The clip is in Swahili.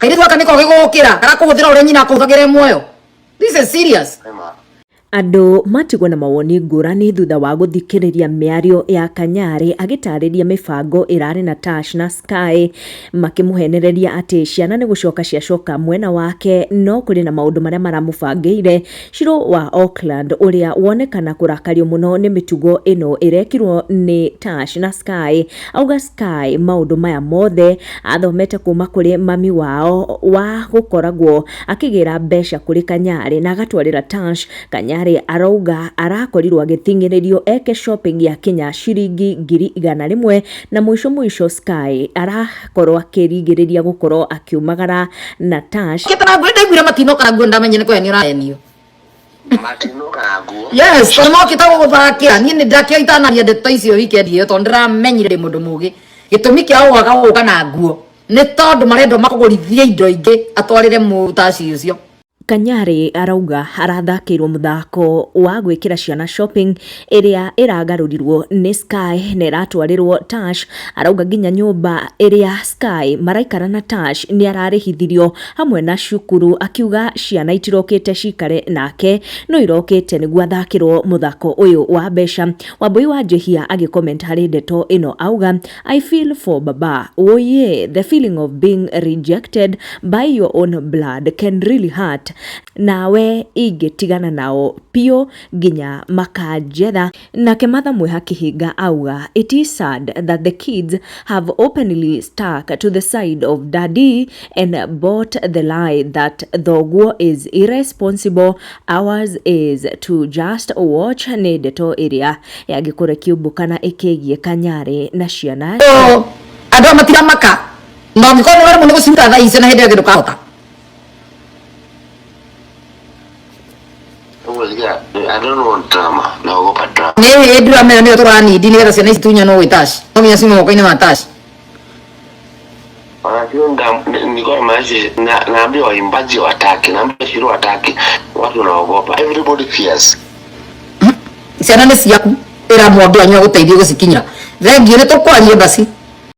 kaire twaka niko gigukira kara kuhuthira uri nyina kuthagire muoyo. This is serious. Andũ matigwo na mawoni ngũrani thutha wa gũthikĩrĩria mĩario ya Kanyari agĩtarĩria mĩbango ĩrarĩ na Tash na Sky, makĩmũhenereria atĩ ciana nĩ gũcoka ciacoka mwena wake, no kũrĩ na maũndũ marĩa maramũbangĩire. Shiro wa Auckland ũrĩa wonekana kũrakario mũno nĩ mĩtugo ĩno ĩrekirwo nĩ Tash na Sky, auga Sky maũndũ maya mothe athomete kuma kũrĩ mami wao wa gũkoragwo akĩgĩra mbeca kũrĩ Kanyari na agatwarĩra Tash. Kanyari arauga arakorirwo agĩthing'ĩrĩrio eke shopping ya Kenya ciringi 100,000 na mwisho Sky arakorwo akĩrigĩrĩria gũkorwo akiumagara na Tash. Kitana gwenda gwira matino kana gwenda menye nĩ kwenye ũrahenio. Matino kaguo. Yes, kwa mo kitagwo gũthakĩra niĩ nĩ ndakĩa itanaria ndeto icio weekend ĩyo tondũ ndĩramenyire mũndũ mũgĩ. Gĩtũmi kĩa waga gũka na nguo nĩ tondũ marendo makũgũrithia indo ingĩ atwarĩre mũtaci ũcio. Kanyari arauga arathakĩirwo mũthako wa gwĩkĩra ciana shopping ĩrĩa ĩragarũrirwo nĩ Sky na ĩratwarĩrwo Tash. Arauga nginya nyũmba ĩrĩa Sky maraikara na Tash nĩ ararĩhithirio hamwe na cukuru, akiuga ciana itirokĩte cikare nake no irokĩte nĩguo athakĩrwo mũthako ũyũ wa mbeca. Wambui wa Njihia agĩcomment harĩ ndeto ĩno auga I feel for Baba. Oh yeah, the feeling of being rejected by your own blood can really hurt. Nawe ingĩtigana nao pio nginya makajetha. Nake Martha Mweha Kĩhinga auga it is sad that the kids have openly stuck to the side of daddy and bought the lie that thoguo is irresponsible, ours is to just watch. Nĩ ndeto ĩrĩa yagĩkũra kiumbũkana ĩkĩgie Kanyari na ciana. Andũ matiramaka no ngĩkorwo nĩ mũndũ gũcinda thaa ici na hĩndĩ ĩngĩ ndũkahota. I don't want drama. No, go drama. Ni drama ni otorani dini era ciana itunya no Tash. No mia simo ko ina Tash. Kiunda niko maji naambiwa imbaji wataki, naambiwa Shiro wataki. Watu wanaogopa. Everybody fears. Ciana nĩ ciaku ĩra mũndũ anywa gũteithia gũcikinyira. Thengiũ nĩ tũkwaria basi.